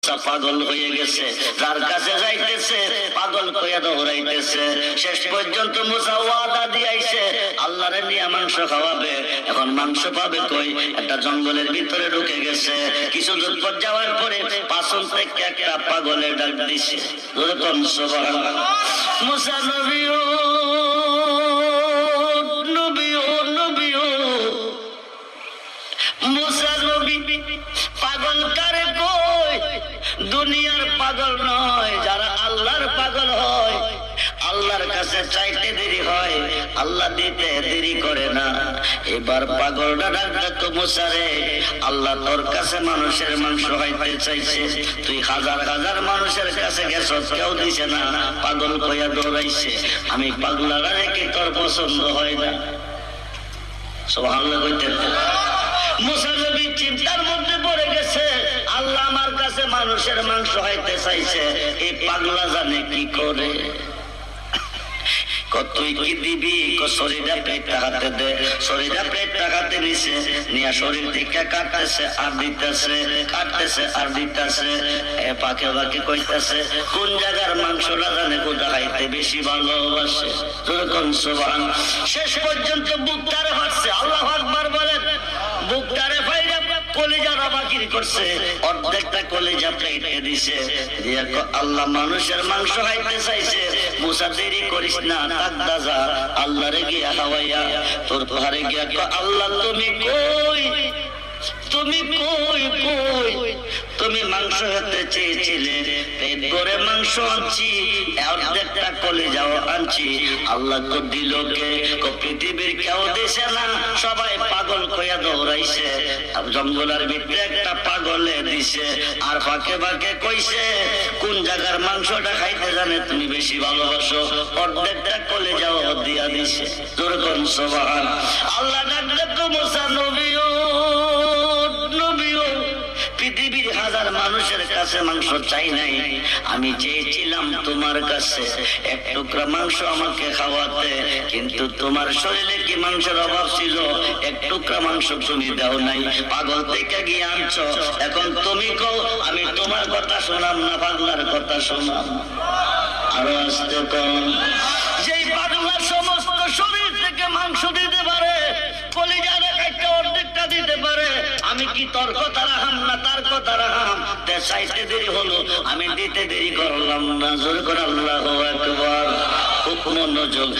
বাচ্চা পাগল হয়ে গেছে, যার কাছে যাইতেছে পাগল কইয়া দৌড়াইতেছে। শেষ পর্যন্ত মুসা ওয়াদা দিয়েছে আল্লাহরে নিয়ে মাংস খাওয়াবে। এখন মাংস পাবে কই? একটা জঙ্গলের ভিতরে ঢুকে গেছে। কিছু দূর পর যাওয়ার পরে পাছন থেকে একটা পাগলের ডাক দিছে, সুবহানাল্লাহ। মুসা নবী ও নবী ও নবী ও মুসা নবী, পাগল কারে কই? দুনিয়ার পাগল নয়, যারা আল্লাহর পাগল হয়। আল্লাহর কাছে চাইতে দেরি হয়, আল্লাহ দিতে দেরি করে না। এবার পাগলটা ডাকতো, মুসা রে, আল্লাহ তোর কাছে মানুষের মাংস হইতে চাইছে, তুই হাজার হাজার মানুষের কাছে গেছ, কেউ দিছে না, পাগল কইয়া দৌড়াইছে। আমি পাগলারা রেখে তোর পছন্দ হয় না। সুবহানাল্লাহ কইতে মুসা নবী চিন্তার মধ্যে পড়ে গেছে, আল্লাহ আমার কাছে মানুষের মাংস হইতে চাইছে, এই পাগলা জানে কি করে। তুই কি দিবি? শরীরটা প্লেটটা হাতে দে। শরীরটা প্লেটটা হাতে নিছে, নিয়ে শরীর থেকে কাটতেছে আর দিতেছে, কাটতেছে আর দিতেছে। পাকে পাকে কইতেছে কোন জায়গার মাংসটা জানে কোথা খাইতে বেশি ভালোবাসে। সুবহানাল্লাহ। শেষ পর্যন্ত বুকটারে ফাটছে। আল্লাহু আকবার বলেন। বুকটারে ফাইরা কলিজারা বাকির করছে, অর্ধেকটা কলিজা প্লেটে দিছে। দিয়ে আল্লাহ মানুষের মাংস খাইতে চাইছে, মুসা দেরি করিস না, তাকদা যা আল্লাহরে গিয়া খাওয়াইয়া তোর ঘরে গিয়া আল্লাহ তুমি কই, তুমি কই কই? তুমি মাংস হতে চেয়েছিলে, পেট ভরে মাংস আনছি, অর্ধেকটা কলিজাও আনছি, আল্লাহ তো দিল কে? পৃথিবীর কেউ দিছে না, সবাই পাগল কইয়া দৌড়াইছে। জঙ্গলের ভিতরে একটা পাগলে দিছে, আর ফাঁকে ফাঁকে কইছে কোন জায়গার মাংসটা খাইতে জানে তুমি বেশি ভালোবাসো, অর্ধেকটা কলিজাও দিয়া দিছে। যেরকম সুবহানাল্লাহ। আল্লাহ ডাকতো মুসা নবী ও নবী ও, পৃথিবীর হাজার মানুষের কাছে মাংস চাই নাই, আমি চেয়েছিলাম তোমার কাছে এক টুকরা মাংস আমাকে খাওয়াতে, কিন্তু তোমার শরীরে কি মাংসের অভাব ছিল? এক টুকরা মাংস তুমি দাও নাই, পাগল থেকে গিয়ে আনছো। এখন তুমি কও আমি তোমার কথা শোনাম না পাগলার কথা শোনাম? আরো আসতে কম। যেই পাগলার সমস্ত শরীর থেকে মাংস দিতে পারে, কলিজার একটা অর্ধেকটা দিতে পারে, আমি কি তোর কথা রাখাম না তার কথা রাখাম? চাইতে দেরি হলো, আমি দিতে দেরি করলাম না। জোরে করে আল্লাহু আকবার। খুব মনোযোগ।